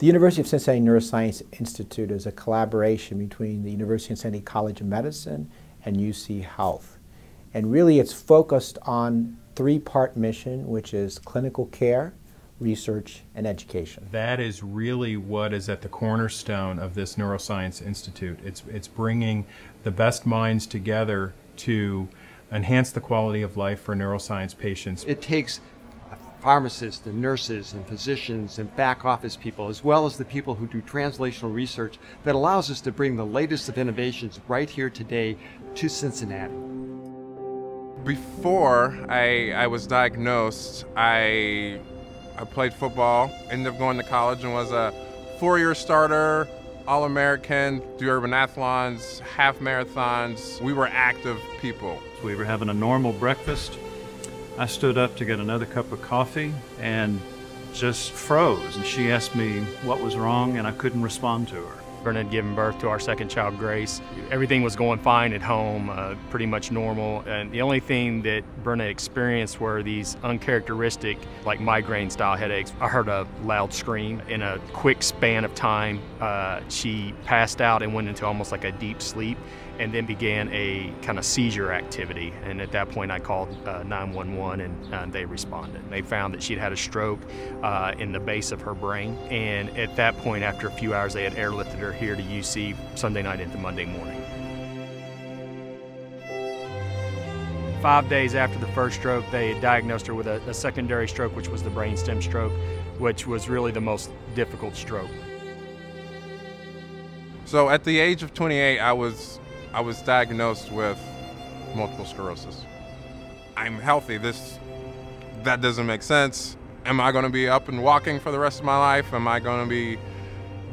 The University of Cincinnati Neuroscience Institute is a collaboration between the University of Cincinnati College of Medicine and UC Health. And really it's focused on three-part mission, which is clinical care, research, and education. That is really what is at the cornerstone of this Neuroscience Institute. It's bringing the best minds together to enhance the quality of life for neuroscience patients. It takes pharmacists and nurses and physicians and back office people, as well as the people who do translational research, that allows us to bring the latest of innovations right here today to Cincinnati. Before I was diagnosed, I played football, ended up going to college and was a 4-year starter, All-American, do urban athlons, half marathons. We were active people. We were having a normal breakfast. I stood up to get another cup of coffee and just froze. And she asked me what was wrong, and I couldn't respond to her. Berna had given birth to our second child, Grace. Everything was going fine at home, pretty much normal. And the only thing that Berna experienced were these uncharacteristic, like migraine-style headaches. I heard a loud scream. In a quick span of time, she passed out and went into almost like a deep sleep, and then began a kind of seizure activity. And at that point I called 911 and they responded. They found that she'd had a stroke in the base of her brain. And at that point, after a few hours, they had airlifted her here to UC Sunday night into Monday morning. 5 days after the first stroke, they diagnosed her with a secondary stroke, which was the brainstem stroke, which was really the most difficult stroke. So at the age of 28, I was diagnosed with multiple sclerosis. I'm healthy. That doesn't make sense. Am I going to be up and walking for the rest of my life? Am I going to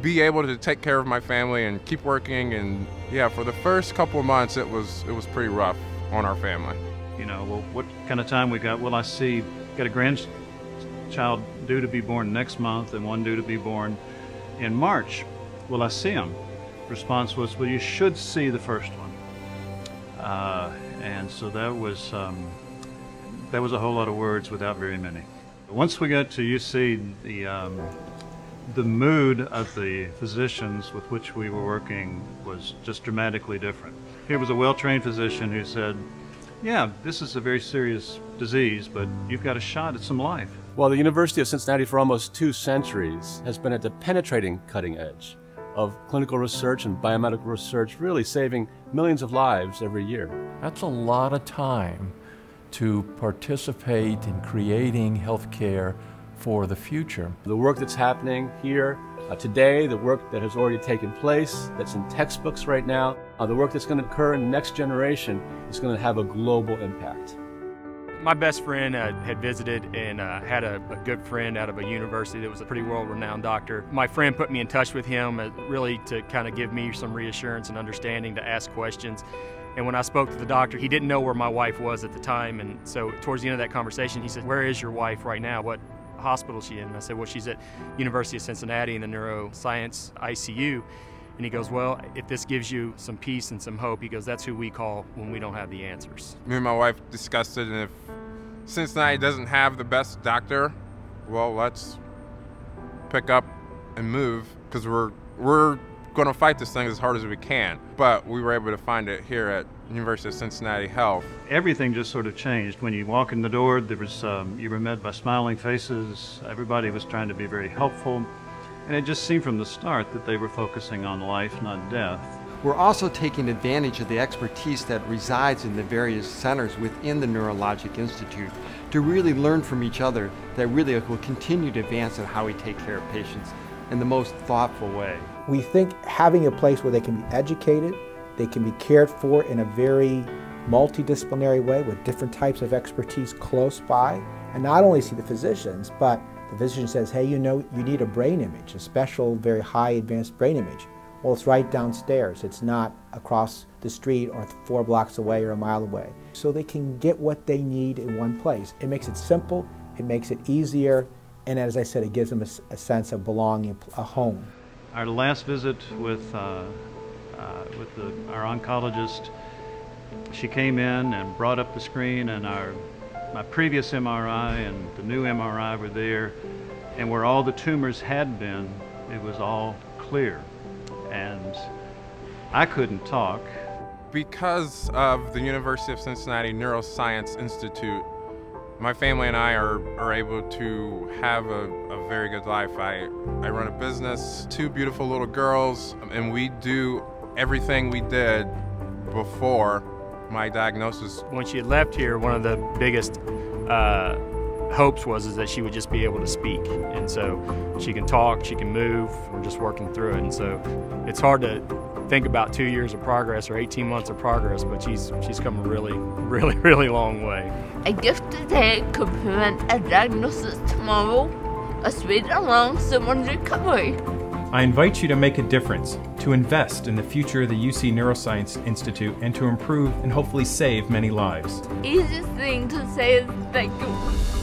be able to take care of my family and keep working? And yeah, for the first couple of months, it was pretty rough on our family. You know, well, what kind of time we got? Well, got a grandchild due to be born next month and one due to be born in March. Will I see him? Response was, well, you should see the first one. And so that was a whole lot of words without very many. Once we got to UC, the mood of the physicians with which we were working was just dramatically different. Here was a well-trained physician who said, yeah, this is a very serious disease, but you've got a shot at some life. Well, the University of Cincinnati for almost 2 centuries has been at the penetrating cutting edge of clinical research and biomedical research, really saving millions of lives every year. That's a lot of time to participate in creating health care for the future. The work that's happening here today, the work that has already taken place, that's in textbooks right now, the work that's going to occur in the next generation is going to have a global impact. My best friend had visited and had a good friend out of a university that was a pretty world-renowned doctor. My friend put me in touch with him really to kind of give me some reassurance and understanding, to ask questions. And when I spoke to the doctor, he didn't know where my wife was at the time. And so towards the end of that conversation, he said, "Where is your wife right now? What hospital is she in?" And I said, "Well, she's at University of Cincinnati in the neuroscience ICU." And he goes, "Well, if this gives you some peace and some hope," he goes, "that's who we call when we don't have the answers." Me and my wife discussed it, and if Cincinnati doesn't have the best doctor, well, let's pick up and move, because we're going to fight this thing as hard as we can. But we were able to find it here at University of Cincinnati Health. Everything just sort of changed. When you walk in the door, there was you were met by smiling faces. Everybody was trying to be very helpful. And it just seemed from the start that they were focusing on life, not death. We're also taking advantage of the expertise that resides in the various centers within the Neurologic Institute to really learn from each other, that really will continue to advance in how we take care of patients in the most thoughtful way. We think having a place where they can be educated, they can be cared for in a very multidisciplinary way with different types of expertise close by, and not only see the physicians, but the physician says, "Hey, you know, you need a brain image, a special, very high advanced brain image." Well, it's right downstairs. It's not across the street or 4 blocks away or a mile away. So they can get what they need in one place. It makes it simple, it makes it easier, and as I said, it gives them a sense of belonging, a home. Our last visit with our oncologist, she came in and brought up the screen, and my previous MRI and the new MRI were there, and where all the tumors had been It was all clear, and I couldn't talk. Because of the University of Cincinnati Neuroscience Institute, my family and I are able to have a very good life. I run a business, 2 beautiful little girls, and we do everything we did before my diagnosis. When she had left here, one of the biggest hopes was that she would just be able to speak, and so she can talk, she can move. We're just working through it, and so it's hard to think about 2 years of progress or 18 months of progress, but she's come a really long way. A gift today could prevent a diagnosis tomorrow or speed along someone's recovery. I invite you to make a difference, to invest in the future of the UC Neuroscience Institute, and to improve and hopefully save many lives. Easiest thing to say is thank you.